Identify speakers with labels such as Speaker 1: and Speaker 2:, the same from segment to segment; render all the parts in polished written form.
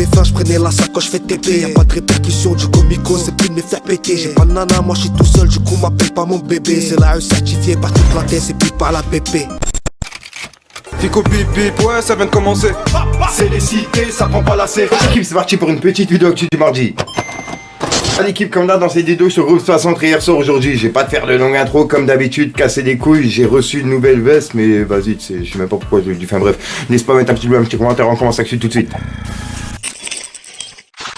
Speaker 1: j'avais faim, je prenais la sacoche, fait TP. Y'a pas de répercussion du comico, c'est plus de me faire péter. J'ai pas de nana, moi je suis tout seul, du coup m'appelle pas mon bébé. C'est la E certifiée par toute la tête, c'est plus par la BP.
Speaker 2: Fico bip bip, ouais ça vient de commencer.
Speaker 3: C'est les cités, ça prend pas la C. L'équipe c'est parti pour une petite vidéo actu du mardi. À l'équipe comme là dans cette vidéo sur Groupe 60 hier soir aujourd'hui. Je vais pas te faire de longue intro comme d'habitude, casser les couilles. J'ai reçu une nouvelle veste mais vas-y, je sais même pas pourquoi je lui dis. Enfin bref, n'hésite pas à mettre un petit commentaire, on commence l'actu tout de suite.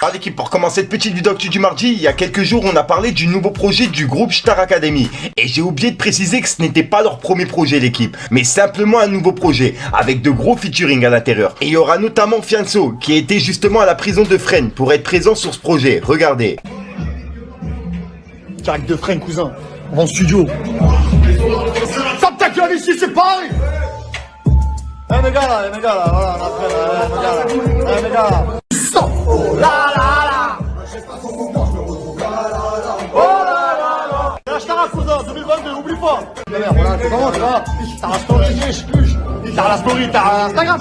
Speaker 3: À l'équipe, pour commencer cette petite vidéo actu du mardi, il y a quelques jours on a parlé du nouveau projet du groupe Star Academy. Et j'ai oublié de préciser que ce n'était pas leur premier projet l'équipe, mais simplement un nouveau projet, avec de gros featuring à l'intérieur. Et il y aura notamment Fianso, qui était justement à la prison de Fresnes pour être présent sur ce projet, regardez.
Speaker 4: Direct de Fresnes, cousin, on va en studio. Ferme ta gueule ici, c'est Paris. Les gars là, voilà, on a fait, les gars là. Oh là là là. Oh là là là. Lâche ta race, cousin, 2022, oublie pas. Voilà, tu commences là. T'as la story, t'as la story, t'as Instagram,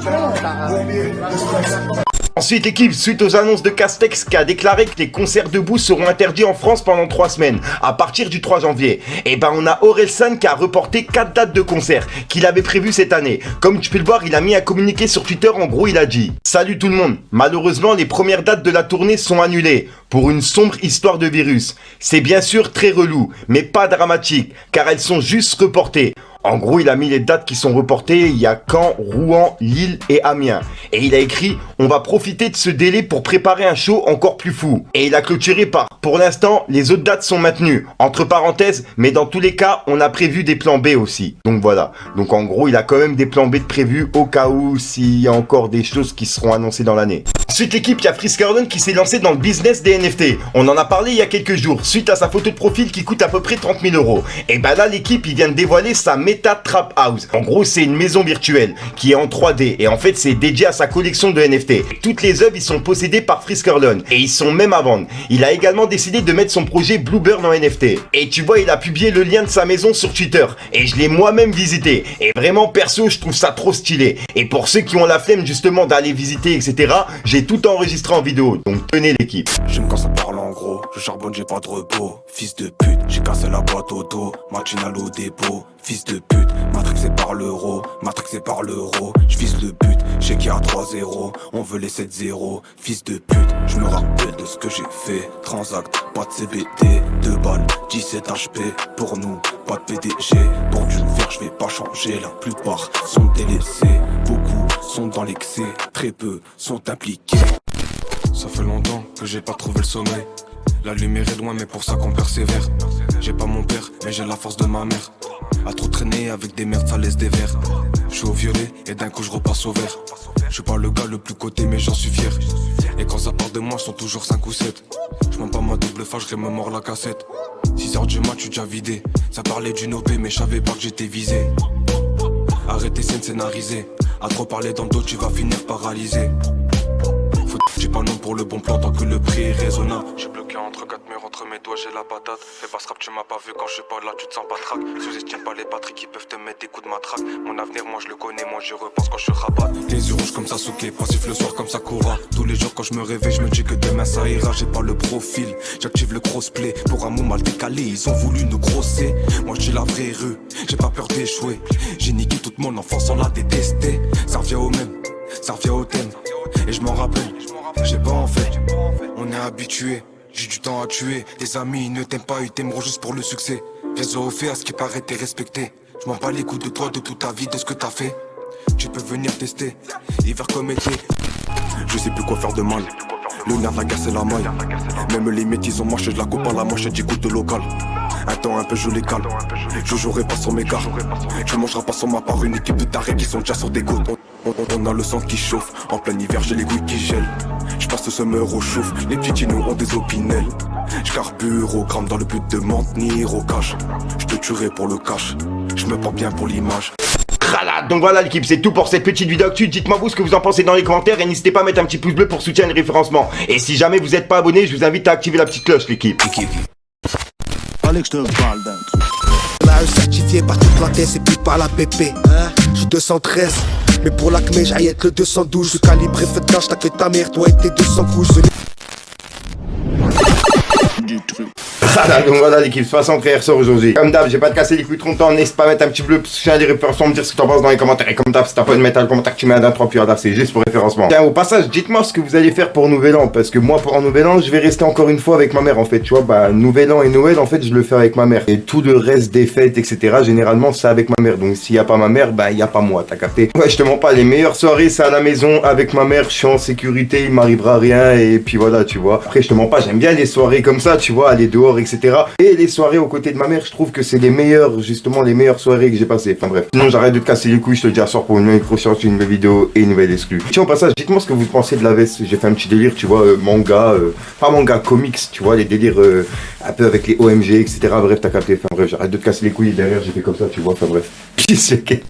Speaker 3: Ensuite l'équipe, suite aux annonces de Castex qui a déclaré que les concerts debout seront interdits en France pendant 3 semaines, à partir du 3 janvier. Et ben on a Orelsan qui a reporté 4 dates de concerts qu'il avait prévues cette année. Comme tu peux le voir, il a mis un communiqué sur Twitter, en gros il a dit « Salut tout le monde, malheureusement les premières dates de la tournée sont annulées, pour une sombre histoire de virus. C'est bien sûr très relou, mais pas dramatique, car elles sont juste reportées. » En gros, il a mis les dates qui sont reportées, il y a Caen, Rouen, Lille et Amiens. Et il a écrit « On va profiter de ce délai pour préparer un show encore plus fou. » Et il a clôturé par « Pour l'instant, les autres dates sont maintenues. » Entre parenthèses, mais dans tous les cas, on a prévu des plans B aussi. Donc voilà. Donc en gros, il a quand même des plans B de prévus au cas où s'il y a encore des choses qui seront annoncées dans l'année. Ensuite l'équipe, il y a Frisk Gordon qui s'est lancé dans le business des NFT. On en a parlé il y a quelques jours, suite à sa photo de profil qui coûte à peu près 30 000 €. Et ben là, l'équipe, il vient de dévoiler sa Meta Trap House. En gros, c'est une maison virtuelle qui est en 3D et en fait, c'est dédié à sa collection de NFT. Toutes les œuvres, ils sont possédées par Frisk Gordon et ils sont même à vendre. Il a également décidé de mettre son projet Bluebird en NFT. Et tu vois, il a publié le lien de sa maison sur Twitter et je l'ai moi-même visité. Et vraiment, perso, je trouve ça trop stylé. Et pour ceux qui ont la flemme justement d'aller visiter, etc., j'ai tout enregistré en vidéo. Donc tenez l'équipe.
Speaker 5: J'aime quand ça parle en gros, je charbonne, j'ai pas de repos. Fils de pute, j'ai cassé la boîte au dos, matinal au dépôt. Fils de pute, matrixé par l'euro, matrixé par l'euro. J'vise le but, j'ai qu'il y a 3-0, on veut les 7-0. Fils de pute, je me rappelle de ce que j'ai fait. Transact, pas de CBD, 2 balles, 17 HP. Pour nous, pas de PDG. Pour du verre, je vais pas changer, la plupart sont délaissés. Beaucoup sont dans l'excès, très peu sont impliqués. Ça fait longtemps que j'ai pas trouvé le sommeil. La lumière est loin mais pour ça qu'on persévère. J'ai pas mon père mais j'ai la force de ma mère. À trop traîner avec des merdes ça laisse des verres. Je suis au violet et d'un coup je repasse au vert. Je suis pas le gars le plus coté mais j'en suis fier. Et quand ça part de moi, sont toujours 5 ou 7. Je mens pas ma double face, je me mords la cassette. 6h du mat, je suis déjà vidé. Ça parlait d'une OP mais je savais pas que j'étais visé. Arrêtez, c'est scénarisé. À trop parler dans le dos, tu vas finir paralysé. J'ai pas nom pour le bon plan tant que le prix est raisonnable. J'suis bloqué entre 4 murs, entre mes doigts j'ai la patate. Fais pas ce rap, tu m'as pas vu quand je suis pas là, tu te sens pas traque. Sous-estime pas les batteries qui peuvent te mettre des coups de matraque. Mon avenir, moi je le connais, moi je repense quand je rabat. Les yeux rouges comme Sasuke, passif le soir comme Sakura. Tous les jours quand je me réveille, je me dis que demain ça ira. J'ai pas le profil, j'active le crossplay. Pour un mot mal décalé, ils ont voulu nous grosser. Moi je suis la vraie rue, j'ai pas peur d'échouer. J'ai niqué toute mon enfance sans la détester. Ça revient au même, ça revient au thème. Et je m'en rappelle, j'ai pas en fait, on est habitué, j'ai du temps à tuer. Les amis ils ne t'aiment pas, ils t'aimeront juste pour le succès. Viens au fait, à ce qui paraît t'es respecté. Je m'en bats les coups de toi, de toute ta vie, de ce que t'as fait. Tu peux venir tester, hiver comme été. Je sais plus quoi faire de mal, le nerf a cassé la maille. Même les métis ont marché de la coupe à la manche et j'écoute de local. Un temps un peu je les calme, je jouerai pas sur mes gars. Tu mangeras pas sur ma part, une équipe de tarés qui sont déjà sur des côtes. On a le sang qui chauffe, en plein hiver j'ai les couilles qui gèlent. Je passe ce summer au chauffe, les petits chinos ont des opinels. Je carbure au gramme dans le but de m'en tenir au cash. Je te tuerai pour le cash, je me porte bien pour l'image.
Speaker 3: Donc voilà l'équipe, c'est tout pour cette petite vidéo actu. Dites-moi vous ce que vous en pensez dans les commentaires et n'hésitez pas à mettre un petit pouce bleu pour soutenir le référencement. Et si jamais vous n'êtes pas abonné, je vous invite à activer la petite cloche l'équipe.
Speaker 4: Fallait que je te parle d'un truc.
Speaker 1: La E certifiée par toute la tête, c'est plus par la BP. Je suis 213, Mais pour l'acmé, j'aillette le 212. Je suis calibré, faites cash, t'as que ta mère, toi et tes 200 couches.
Speaker 3: Donc voilà l'équipe, 60 ressort aujourd'hui. Comme d'hab, j'ai pas de casser les couilles trop longtemps, n'hésite pas à mettre un petit bleu parce que j'ai des référencements, me dire ce que t'en penses dans les commentaires. Et comme d'hab, si t'as pas de mettre un commentaire, tu mets un d'un 3 puis un c'est juste pour référencement. Tiens, au passage, dites-moi ce que vous allez faire pour Nouvel An, parce que moi pour un Nouvel An, je vais rester encore une fois avec ma mère en fait, tu vois, bah Nouvel An et Noël en fait, je le fais avec ma mère. Et tout le reste des fêtes, etc., généralement c'est avec ma mère. Donc s'il y a pas ma mère, bah y a pas moi, t'as capté. Ouais, je te mens pas, les meilleures soirées c'est à la maison avec ma mère, je suis en sécurité, il m'arrivera rien et puis voilà, tu vois. Après, je te mens pas, j'aime bien les soirées comme ça, tu vois, aller dehors, etc. Et les soirées aux côtés de ma mère, je trouve que c'est les meilleures, justement les meilleures soirées que j'ai passées. Enfin bref. Sinon j'arrête de te casser les couilles, je te dis à soir pour une nouvelle prochaine, une nouvelle vidéo et une nouvelle exclue. Tiens au passage, dites-moi ce que vous pensez de la veste. J'ai fait un petit délire, tu vois, manga, pas manga, comics, tu vois, les délires un peu avec les OMG, etc. Bref, t'as capté. Enfin bref, j'arrête de te casser les couilles et derrière j'ai fait comme ça, tu vois, enfin bref. Peace, ok.